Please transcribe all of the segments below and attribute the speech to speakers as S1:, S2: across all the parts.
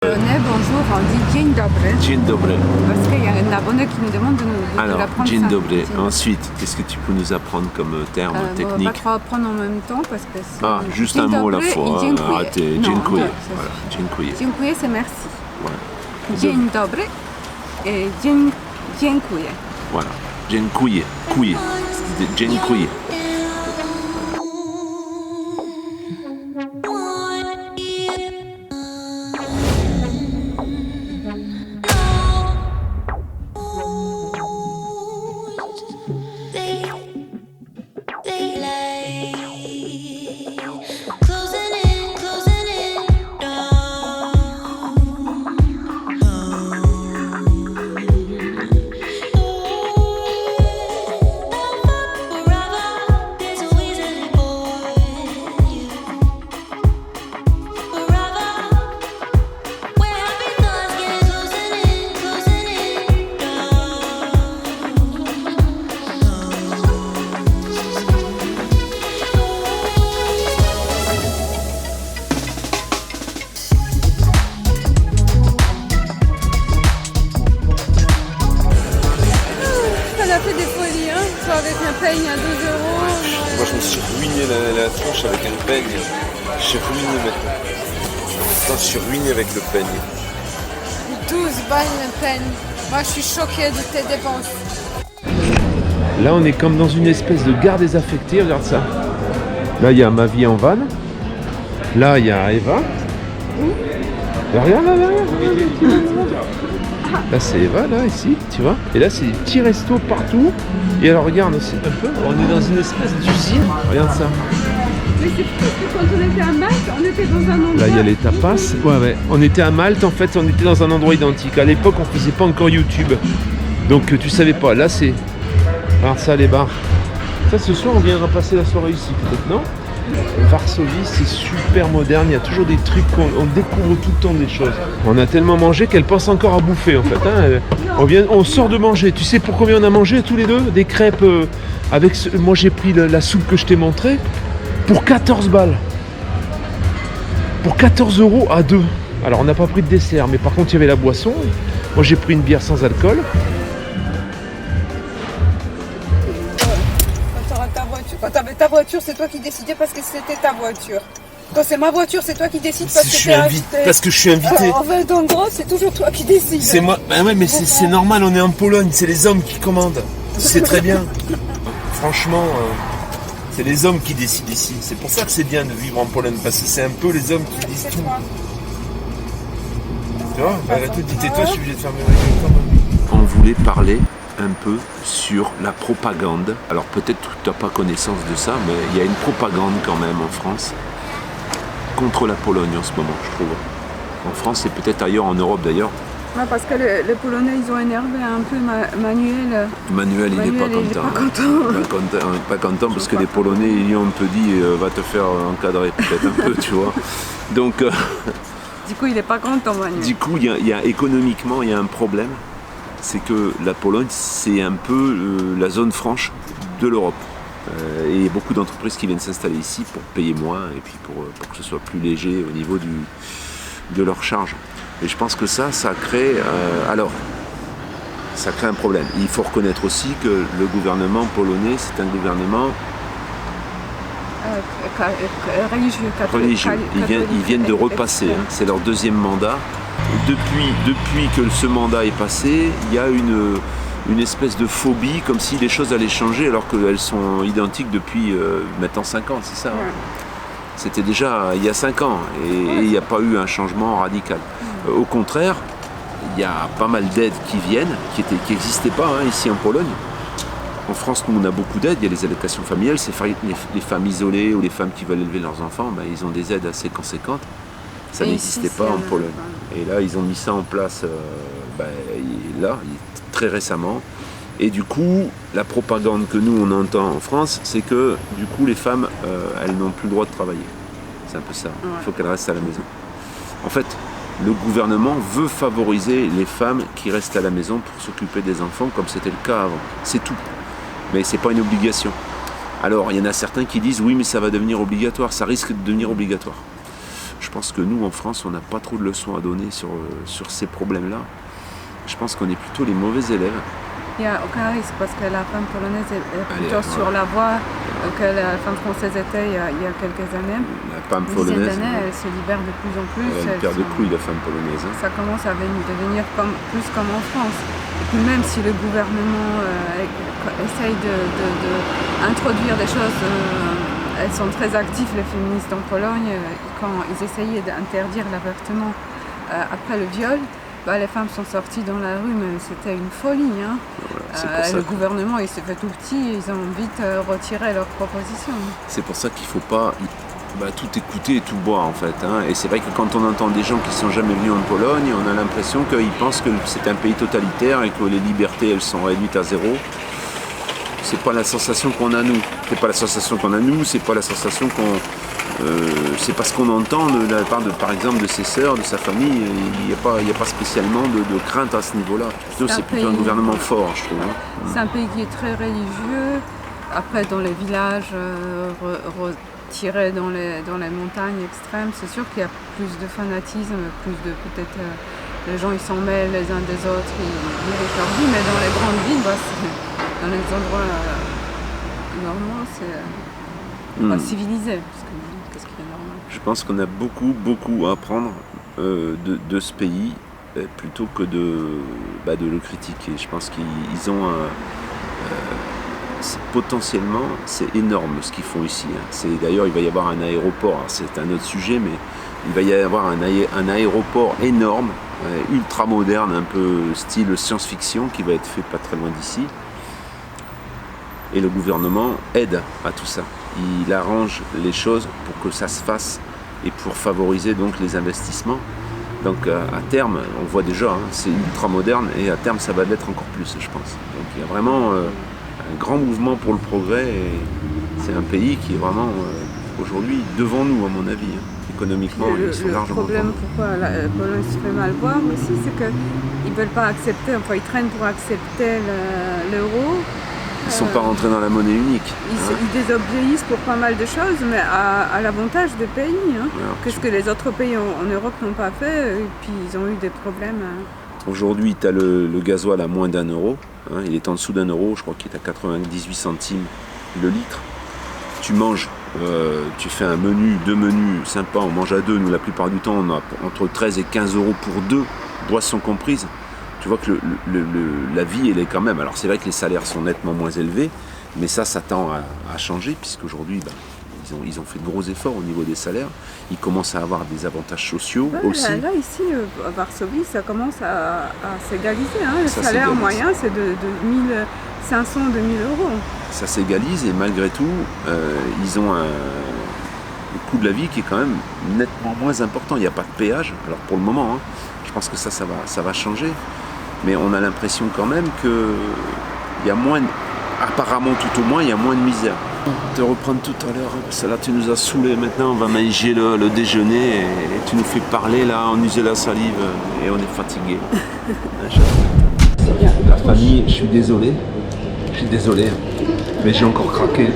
S1: Bonjour, on dit dzień dobry.
S2: Dzień dobry.
S1: Parce qu'il y a un abonné qui nous demande de
S2: Alors,
S1: l'apprendre.
S2: dzień
S1: ça.
S2: dobry.
S1: Dzień
S2: Ensuite, qu'est-ce que tu peux nous apprendre comme terme
S1: On va
S2: technique?
S1: pas trop apprendre en même temps parce que c'est...
S2: Ah, juste
S1: Dzień
S2: un mot à la
S1: dobry
S2: fois.
S1: i dziękuję.
S2: Arrêtez.
S1: Non,
S2: Dziękuję.
S1: ça
S2: Voilà,
S1: suffit.
S2: dziękuję.
S1: Dziękuję, c'est merci.
S2: Voilà.
S1: Dzień dobry et dziękuję.
S2: Voilà. Dziękuję. Kuję. Dziękuję.
S1: Elle a fait des folies, hein, soit avec un peigne à 2 euros.
S3: Moi je me suis ruiné la tronche avec un peigne. J'ai ruiné maintenant. Putain, je suis ruiné avec le peigne.
S1: 12 balles le peigne. Moi, je suis choquée de tes dépenses.
S2: Là, on est comme dans une espèce de gare désaffectée. Regarde ça. Là, il y a ma vie en van. Là, il y a Eva. Là, regarde, là, là, c'est Eva, là, ici, tu vois. Et là, c'est des petits restos partout. Et alors, regarde, c'est un peu, on est dans une espèce d'usine. Regarde ça.
S1: Mais c'est parce que quand on était à Malte, on était dans un endroit...
S2: Là, il y a les tapas. Ouais. On était à Malte, en fait, on était dans un endroit identique. À l'époque, on faisait pas encore YouTube. Donc, tu savais pas. Là, c'est... Regarde ça, les bars. Ça, ce soir, on viendra passer la soirée ici, peut-être, non? Varsovie, c'est super moderne. Il y a toujours des trucs, on découvre tout le temps des choses. On a tellement mangé qu'elle pense encore à bouffer, en fait. Hein. On sort de manger. Tu sais pour combien on a mangé tous les deux? Des crêpes avec... Moi, j'ai pris la soupe que je t'ai montrée. Pour 14 balles. Pour 14 euros à deux. Alors on n'a pas pris de dessert, mais par contre il y avait la boisson. Moi j'ai pris une bière sans alcool.
S1: Quand tu auras ta voiture, quand tu avais ta voiture, c'est toi qui décidais parce que c'était ta voiture. Quand c'est ma voiture, c'est toi qui décides parce que t'es invité.
S3: Parce que je suis invité.
S1: En fait, en gros, c'est toujours toi qui décides.
S3: C'est moi. Ben ouais, mais c'est normal, on est en Pologne, c'est les hommes qui commandent. C'est très bien. Franchement, c'est les hommes qui décident ici. C'est pour ça que c'est bien de vivre en Pologne, parce que c'est un peu les hommes qui disent tout. Tu vois, arrête de dire toi, je suis obligé de faire mes règles quand même.
S2: On voulait parler un peu sur la propagande. Alors peut-être que tu n'as pas connaissance de ça, mais il y a une propagande quand même en France contre la Pologne en ce moment, je trouve. En France et peut-être ailleurs, en Europe d'ailleurs.
S1: Ouais, parce que les Polonais, ils ont énervé un peu Manuel.
S2: Manuel, il n'est pas content. Pas content parce que les Polonais, ils lui ont un peu dit va te faire encadrer peut-être un peu, tu vois. Donc,
S1: Du coup, il n'est pas content, Manuel.
S2: du coup, économiquement, il y a un problème. C'est que la Pologne, c'est un peu la zone franche de l'Europe. Et il y a beaucoup d'entreprises qui viennent s'installer ici pour payer moins et puis pour que ce soit plus léger au niveau de leurs charges. Et je pense que ça crée... ça crée un problème. Il faut reconnaître aussi que le gouvernement polonais, c'est un gouvernement religieux. Ils viennent de repasser. Hein. C'est leur deuxième mandat. Depuis que ce mandat est passé, il y a une espèce de phobie, comme si les choses allaient changer alors qu'elles sont identiques depuis maintenant 5 ans, c'est ça? Ouais. C'était déjà il y a 5 ans et il n'y a pas eu un changement radical. Au contraire, il y a pas mal d'aides qui viennent, qui n'existaient pas ici en Pologne. En France, nous, on a beaucoup d'aides. Il y a les allocations familiales, les femmes isolées ou les femmes qui veulent élever leurs enfants, ils ont des aides assez conséquentes. Ça n'existait pas en Pologne. Et là, ils ont mis ça en place très récemment. Et du coup, la propagande que nous, on entend en France, c'est que du coup, les femmes, elles n'ont plus le droit de travailler. C'est un peu ça. Il faut qu'elles restent à la maison. En fait, le gouvernement veut favoriser les femmes qui restent à la maison pour s'occuper des enfants, comme c'était le cas avant. C'est tout. Mais ce n'est pas une obligation. Alors, il y en a certains qui disent, oui, mais ça va devenir obligatoire, ça risque de devenir obligatoire. Je
S3: je pense que nous, en France, on n'a pas trop de leçons à donner sur ces problèmes-là. Je pense qu'on est plutôt les mauvais élèves.
S1: Il n'y a aucun risque parce que la femme polonaise est plutôt sur la voie que la femme française était il y a quelques années.
S3: La femme
S1: Une
S3: polonaise,
S1: dizaine d'années, elle se libère de plus en plus.
S3: elle a une paire de couilles, la femme polonaise. Hein.
S1: Ça commence à devenir plus comme en France. Et puis même si le gouvernement essaye d'introduire des choses, elles sont très actives, les féministes en Pologne, quand ils essayaient d'interdire l'avortement après le viol. Les femmes sont sorties dans la rue, mais c'était une folie. Hein.
S3: Voilà,
S1: le gouvernement, il s'est fait tout petit et ils ont vite retiré leurs propositions.
S3: C'est pour ça qu'il ne faut pas tout écouter et tout boire en fait. Hein. Et c'est vrai que quand on entend des gens qui ne sont jamais venus en Pologne, on a l'impression qu'ils pensent que c'est un pays totalitaire et que les libertés elles sont réduites à zéro. C'est pas la sensation qu'on a nous. C'est pas la sensation qu'on a nous, c'est pas la sensation qu'on. C'est pas ce qu'on entend de la part par exemple de ses sœurs, de sa famille. Il n'y a pas spécialement de crainte à ce niveau-là. C'est plutôt un gouvernement fort, je trouve. Hein.
S1: C'est un pays qui est très religieux. Après, dans les villages retirés dans les montagnes extrêmes, c'est sûr qu'il y a plus de fanatisme, plus de peut-être les gens ils s'en mêlent les uns des autres, ils dirigent leur vie, mais dans les grandes villes, dans les endroits normaux, c'est pas civilisé. Qu'est-ce qui est normal ?
S3: Je pense qu'on a beaucoup à apprendre de ce pays plutôt que de le critiquer. Je pense qu'ils ont potentiellement, c'est énorme ce qu'ils font ici. Hein. D'ailleurs, il va y avoir un aéroport, alors, c'est un autre sujet, mais il va y avoir un aéroport énorme, ultra moderne, un peu style science-fiction, qui va être fait pas très loin d'ici. Et le gouvernement aide à tout ça. Il arrange les choses pour que ça se fasse et pour favoriser donc les investissements. Donc à terme, on voit déjà, hein, c'est ultra moderne et à terme ça va l'être encore plus, je pense. Donc il y a vraiment un grand mouvement pour le progrès et c'est un pays qui est vraiment aujourd'hui devant nous à mon avis. Hein. Économiquement, ils sont largement
S1: Le problème pourquoi la Pologne se fait mal voir aussi, c'est qu'ils ne veulent pas accepter, enfin ils traînent pour accepter l'euro.
S3: Ils ne sont pas rentrés dans la monnaie unique.
S1: Ils désobéissent pour pas mal de choses, mais à l'avantage des pays. Hein. Qu'est-ce que les autres pays en Europe n'ont pas fait, et puis ils ont eu des problèmes.
S3: Aujourd'hui, tu as le gasoil à moins d'1 euro. Hein, il est en dessous d'1 euro, je crois qu'il est à 98 centimes le litre. Tu manges, tu fais un menu, 2 menus sympas, on mange à 2. Nous, la plupart du temps, on a entre 13 et 15 euros pour 2, boissons comprises. Tu vois que la vie, elle est quand même... Alors c'est vrai que les salaires sont nettement moins élevés, mais ça tend à changer, puisqu'aujourd'hui, ils ont fait de gros efforts au niveau des salaires. Ils commencent à avoir des avantages sociaux aussi.
S1: Là, ici, à Varsovie, ça commence à s'égaliser. Hein. Le salaire moyen, c'est de 1500, 2000 euros.
S3: Ça s'égalise et malgré tout, ils ont le coût de la vie qui est quand même nettement moins important. Il n'y a pas de péage, alors pour le moment, hein, je pense que ça va changer. Mais on a l'impression quand même qu'il y a moins, apparemment tout au moins, il y a moins de misère. On te reprendre tout à l'heure, parce que là tu nous as saoulés, maintenant on va manger le déjeuner et tu nous fais parler là, on usait la salive et on est fatigué. La famille, je suis désolé, mais j'ai encore craqué.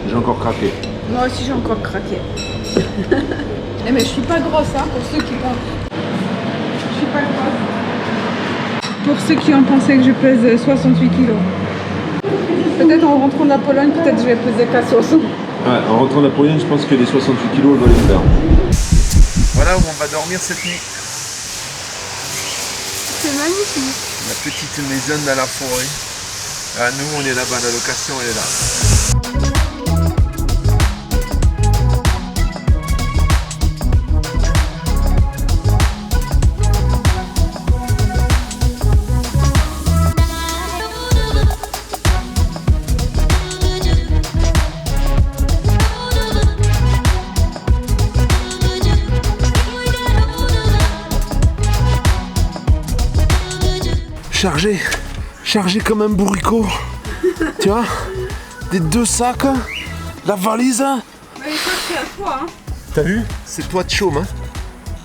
S3: J'ai encore craqué.
S1: Moi aussi j'ai encore craqué. Mais je suis pas grosse, hein, pour ceux qui pensent. Je suis pas grosse. Pour ceux qui ont pensé que je pèse 68 kilos. Peut-être en rentrant de la Pologne, peut-être je vais peser qu'à 60.
S3: Ouais, en rentrant de la Pologne, je pense que les 68 kilos, on doit les faire. Voilà où on va dormir cette nuit.
S1: C'est magnifique.
S3: La petite maison dans la forêt. Ah, nous, on est là-bas, la location, elle est là. Chargé comme un bourricot. Tu vois, des 2 sacs, la valise.
S1: Mais ça c'est à toi, hein.
S3: T'as vu? C'est toit de chaume, hein.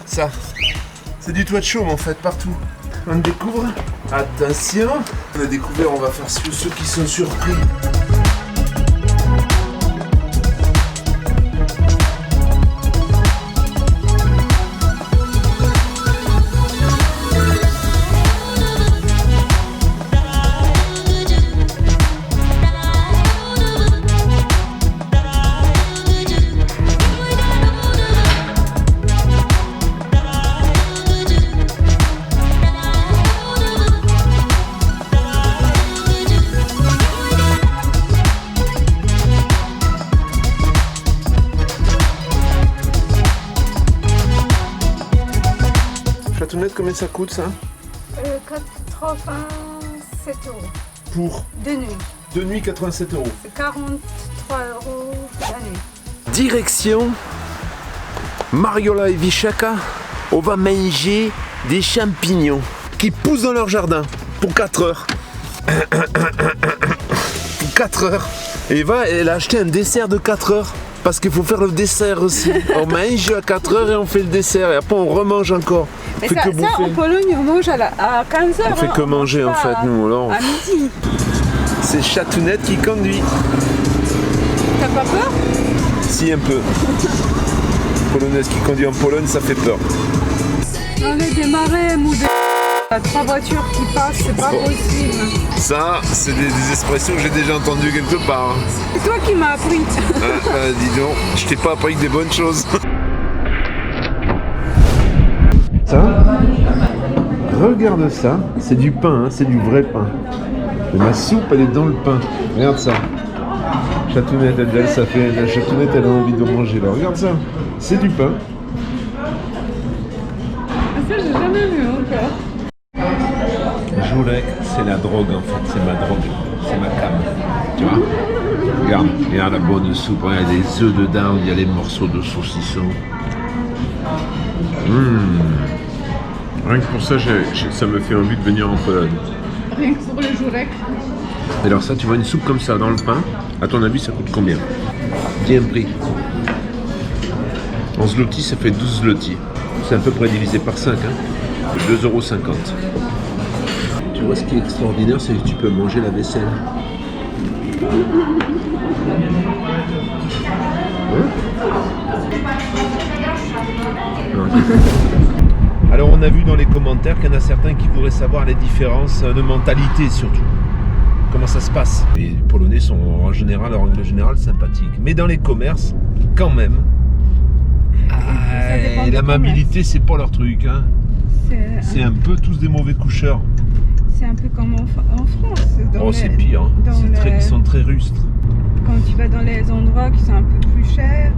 S3: Ça. C'est du toit de chaume en fait, partout. On découvre. Attention. On a découvert, on va faire ceux qui sont surpris.
S2: chatounette, combien ça coûte ça?
S1: 87 €.
S2: Pour
S1: 2 nuits.
S2: 2 nuits, 87 €.
S1: C'est 43 € l'année.
S3: Direction Mariola et Vishaka. On va manger des champignons qui poussent dans leur jardin pour 4 heures. Pour 4 heures. Et elle a acheté un dessert de 4 heures. Parce qu'il faut faire le dessert aussi. On mange à 4 heures et on fait le dessert. Et après on remange encore.
S1: Mais ça, en Pologne, on mange à 15 h.
S3: On fait que manger en fait, nous. Alors,
S1: à midi.
S3: c'est Chatounette qui conduit.
S1: T'as pas peur?
S3: Si, un peu. Polonaise qui conduit en Pologne, ça fait peur.
S1: Dans les démarrés ou des... 3 voitures qui passent, c'est pas possible.
S3: Ça, c'est des expressions que j'ai déjà entendues quelque part.
S1: C'est toi qui m'as appris.
S3: Dis donc, je t'ai pas appris que des bonnes choses.
S2: Ça, regarde ça, c'est du pain, hein, c'est du vrai pain. Et ma soupe, elle est dans le pain. Regarde ça. Chatounette, la chatounette, elle a envie de manger là. Regarde ça, c'est du pain.
S1: Ça, j'ai jamais vu encore.
S2: Jourek, c'est la drogue en fait, c'est ma drogue, c'est ma cam. Tu vois? Regarde la bonne soupe, il y a des œufs dedans, il y a les morceaux de saucisson. Rien que pour ça, ça me fait envie de venir en Pologne.
S1: Rien que pour le Jourek.
S2: Et alors ça, tu vois une soupe comme ça dans le pain, à ton avis, ça coûte combien? Dis un prix. En zloty, ça fait 12 zloty. C'est à peu près divisé par 5, hein. 2,50 €. Tu vois, ce qui est extraordinaire, c'est que tu peux manger la vaisselle. Alors on a vu dans les commentaires qu'il y en a certains qui voudraient savoir les différences de mentalité surtout. Comment ça se passe. Les Polonais sont en général, en règle générale, sympathiques. Mais dans les commerces, quand même, l'amabilité, c'est pas leur truc. Hein. C'est un peu tous des mauvais coucheurs.
S1: C'est un peu comme en France.
S2: C'est pire. Hein. Ils sont très rustres.
S1: Quand tu vas dans les endroits qui sont un peu plus chers,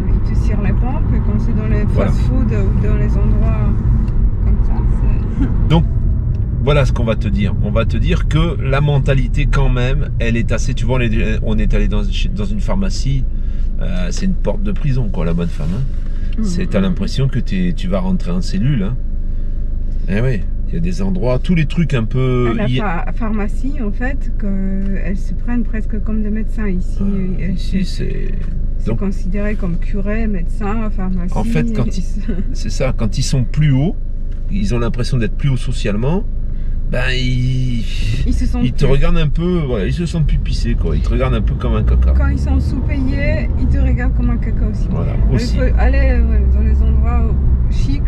S1: ils te cirent les pompes. Et quand c'est dans les fast-food ou dans les endroits comme ça, c'est...
S2: Donc, voilà ce qu'on va te dire. On va te dire que la mentalité, quand même, elle est assez... Tu vois, on est allé dans une pharmacie. C'est une porte de prison, quoi, la bonne femme. Hein. T'as l'impression que tu vas rentrer en cellule. Hein. Eh oui. Il y a des endroits, tous les trucs un peu...
S1: À la pharmacie, en fait, elles se prennent presque comme des médecins ici. C'est considéré comme curé, médecin, pharmacie.
S2: En fait, c'est ça, quand ils sont plus hauts, ils ont l'impression d'être plus hauts socialement, ils te regardent un peu, voilà, ils se sentent plus pissés, quoi. Ils te regardent un peu comme un caca.
S1: Quand ils sont sous-payés, ils te regardent comme un caca aussi.
S2: Voilà, aussi.
S1: Il faut aller dans les endroits chics.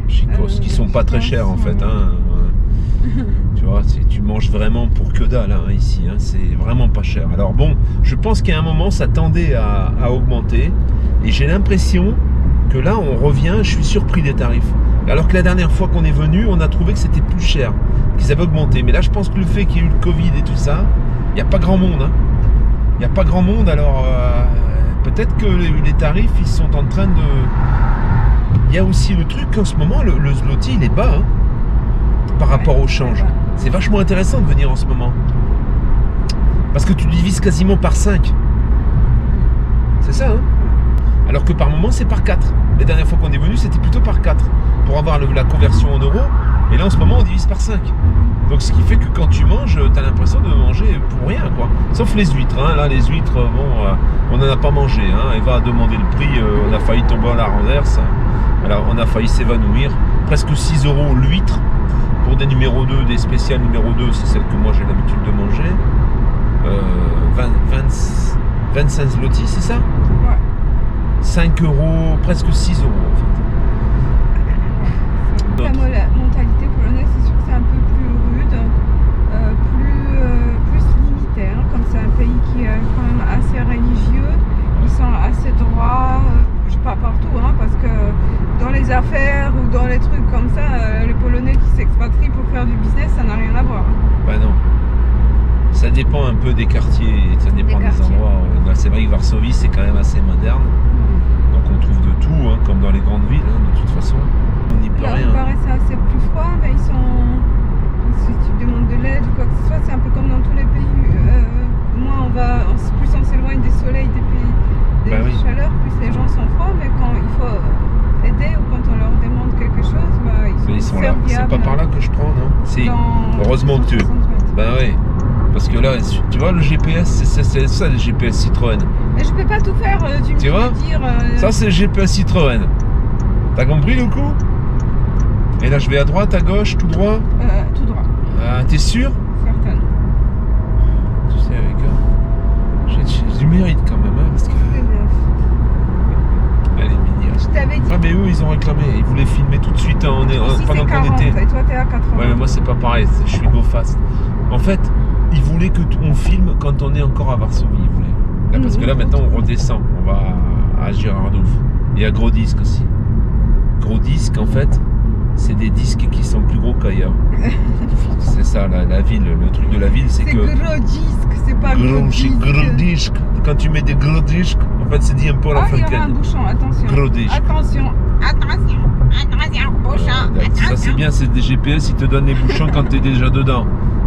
S2: Chicos, qui sont pas très chers en fait. Hein. Tu vois, tu manges vraiment pour que dalle hein, ici. Hein. C'est vraiment pas cher. Alors bon, je pense qu'à un moment ça tendait à augmenter. Et j'ai l'impression que là on revient, je suis surpris des tarifs. Alors que la dernière fois qu'on est venu, on a trouvé que c'était plus cher, qu'ils avaient augmenté. Mais là je pense que le fait qu'il y ait eu le Covid et tout ça, il n'y a pas grand monde. Hein. Il n'y a pas grand monde, alors peut-être que les tarifs ils sont en train de... Il y a aussi le truc qu'en ce moment, le zloty, il est bas hein, par rapport au change. C'est vachement intéressant de venir en ce moment. Parce que tu divises quasiment par 5. C'est ça, hein? Alors que par moment, c'est par 4. Les dernières fois qu'on est venu, c'était plutôt par 4. Pour avoir la conversion en euros. Et là, en ce moment, on divise par 5. Donc, ce qui fait que quand tu manges, tu as l'impression de manger pour rien, quoi. Sauf les huîtres. Hein. Là, les huîtres, on n'en a pas mangé. Hein. Eva a demandé le prix. On a failli tomber en la renverse. Alors on a failli s'évanouir, presque 6 € l'huître, pour des numéros 2, des spéciales numéro 2, c'est celle que moi j'ai l'habitude de manger, 25 zloty, c'est ça?
S1: Ouais.
S2: 5 €, presque 6 € en fait.
S1: La mentalité polonaise, c'est sûr que c'est un peu plus rude, plus limité, hein, comme c'est un pays qui est quand même assez religieux, ils sont assez droits, pas partout, hein, parce que dans les affaires ou dans les trucs comme ça, les Polonais qui s'expatrient pour faire du business, ça n'a rien à voir.
S2: Bah non. Ça dépend un peu des quartiers, ça dépend des endroits. C'est vrai que Varsovie, c'est quand même assez moderne. Donc on trouve de tout, hein, comme dans les grandes villes, hein, de toute façon. On n'y peut rien.
S1: soleil, des
S2: Bah oui.
S1: chaleurs, plus les gens sont froids, mais quand il faut aider ou quand on leur demande quelque chose, bah,
S2: Mais ils sont là. C'est
S1: serviables
S2: pas par là que je prends, non? Si.
S1: dans
S2: Heureusement que tu.
S1: 160 mètres.
S2: Ben oui. Parce que là, tu vois, le GPS, c'est ça le GPS Citroën.
S1: Mais je peux pas tout faire,
S2: Tu vois
S1: me dire...
S2: Ça, c'est le GPS Citroën. T'as compris le coup? Et là, je vais à droite, à gauche, tout droit?
S1: tout droit,
S2: Ah, t'es sûr?
S1: certaine.
S2: Tu sais, avec j'ai du mérite quand même, hein, parce que elle est mignonne.
S1: Je t'avais dit...
S2: Ah, mais eux, ils ont réclamé. Ils voulaient filmer tout de suite
S1: Ici,
S2: pendant
S1: c'est
S2: qu'on
S1: 40,
S2: était.
S1: et toi, t'es à 80.
S2: Ouais, mais moi, c'est pas pareil. Je suis go fast. En fait, ils voulaient que on filme quand on est encore à Varsovie. Ils voulaient. Là, parce que là, maintenant, on redescend. On va à Girardów. Et à Gros Disque aussi. Gros Disque, en fait, c'est des disques qui sont plus gros qu'ailleurs. C'est ça, la ville. Le truc de la ville, c'est
S1: C'est
S2: que...
S1: gros disque, c'est pas gros
S2: C'est
S1: disque.
S2: gros disque. Quand tu mets des gros disques, en fait, c'est dit un peu à la
S1: Ah, il y aura un
S2: francaine.
S1: bouchon, attention.
S2: Gros disque.
S1: Attention, bouchon,
S2: Ça, c'est bien, c'est des GPS, ils te donnent les bouchons quand tu es déjà dedans.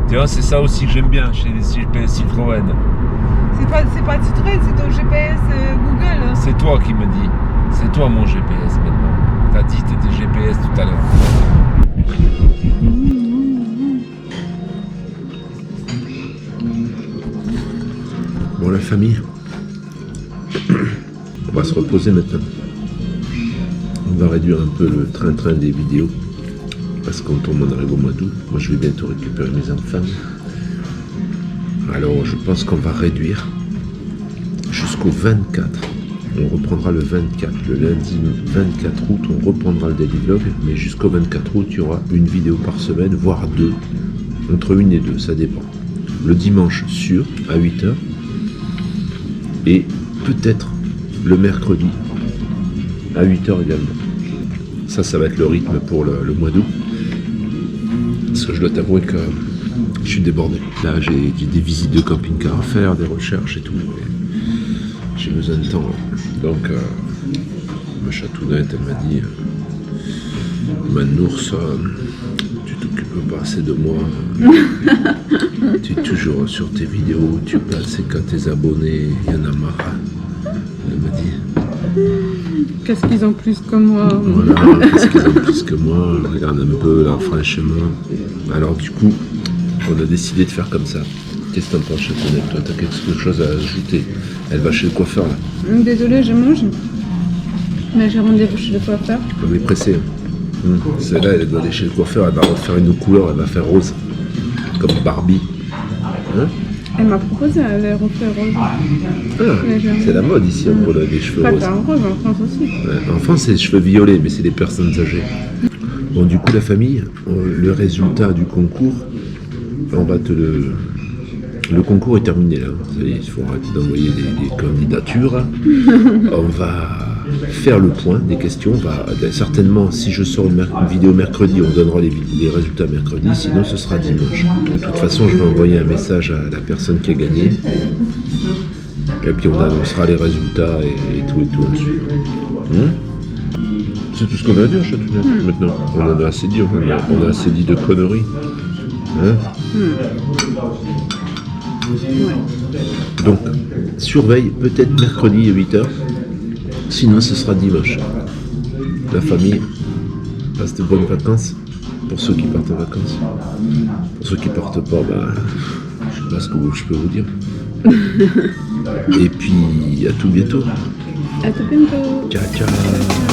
S2: Tu vois, c'est ça aussi que j'aime bien chez les GPS Citroën.
S1: C'est pas Citroën, c'est ton GPS Google.
S2: C'est toi qui me dis. C'est toi mon GPS maintenant. T'as dit que t'étais GPS tout à l'heure. Bon, la famille, on va se reposer maintenant. On va réduire un peu le train-train des vidéos. Parce qu'on arrive au mois d'août. Moi, je vais bientôt récupérer mes enfants. Alors, je pense qu'on va réduire jusqu'au 24. On reprendra le 24. Le lundi 24 août, on reprendra le daily vlog. Mais jusqu'au 24 août, il y aura une vidéo par semaine, voire deux. Entre une et deux, ça dépend. Le dimanche sûr, à 8h. Et peut-être le mercredi, à 8h également. Ça va être le rythme pour le mois d'août. Parce que je dois t'avouer que je suis débordé. Là, j'ai des visites de camping-car à faire, des recherches et tout. Et j'ai besoin de temps. Donc, ma chatounette, elle m'a dit Manours, tu t'occupes pas assez de moi. Tu es toujours sur tes vidéos, tu passes qu'à tes abonnés, il y en a marre. Elle m'a dit.
S1: Qu'est-ce qu'ils ont plus que moi?
S2: Voilà, qu'est-ce qu'ils ont plus que moi? Regarde un peu là, franchement. Alors du coup, on a décidé de faire comme ça. Qu'est-ce que t'en penses, Chatounette? Toi, t'as quelque chose à ajouter? Elle va chez le coiffeur là.
S1: Désolée, je mange. Mais j'ai rendez-vous chez le coiffeur.
S2: On est pressé. Celle-là, elle doit aller chez le coiffeur, elle va refaire une couleur, elle va faire rose. Comme Barbie. Hein?
S1: Elle m'a proposé, elle est refait rose.
S2: Ah, c'est la mode ici, en gros, là, les cheveux
S1: Pas
S2: roses.
S1: en rose, en France aussi.
S2: Ouais, en France, c'est les cheveux violets, mais c'est les personnes âgées. Bon, du coup, la famille, le résultat du concours, on va te le concours est terminé, là. Ça y est, il faut arrêter d'envoyer des candidatures. On va faire le point des questions. Certainement, si je sors une vidéo mercredi, on donnera les résultats mercredi. Sinon, ce sera dimanche. De toute façon, je vais envoyer un message à la personne qui a gagné. Et puis, on annoncera les résultats et tout ensuite. C'est tout ce qu'on a à dire, Chatounette, maintenant. On en a assez dit, on a assez dit de conneries. Hein? Donc, surveille peut-être mercredi à 8h. Sinon, ce sera dimanche. La famille, passe de bonnes vacances. Pour ceux qui partent en vacances. Pour ceux qui partent pas, je sais pas ce que je peux vous dire. Et puis, à tout bientôt.
S1: À tout bientôt.
S2: Ciao, ciao.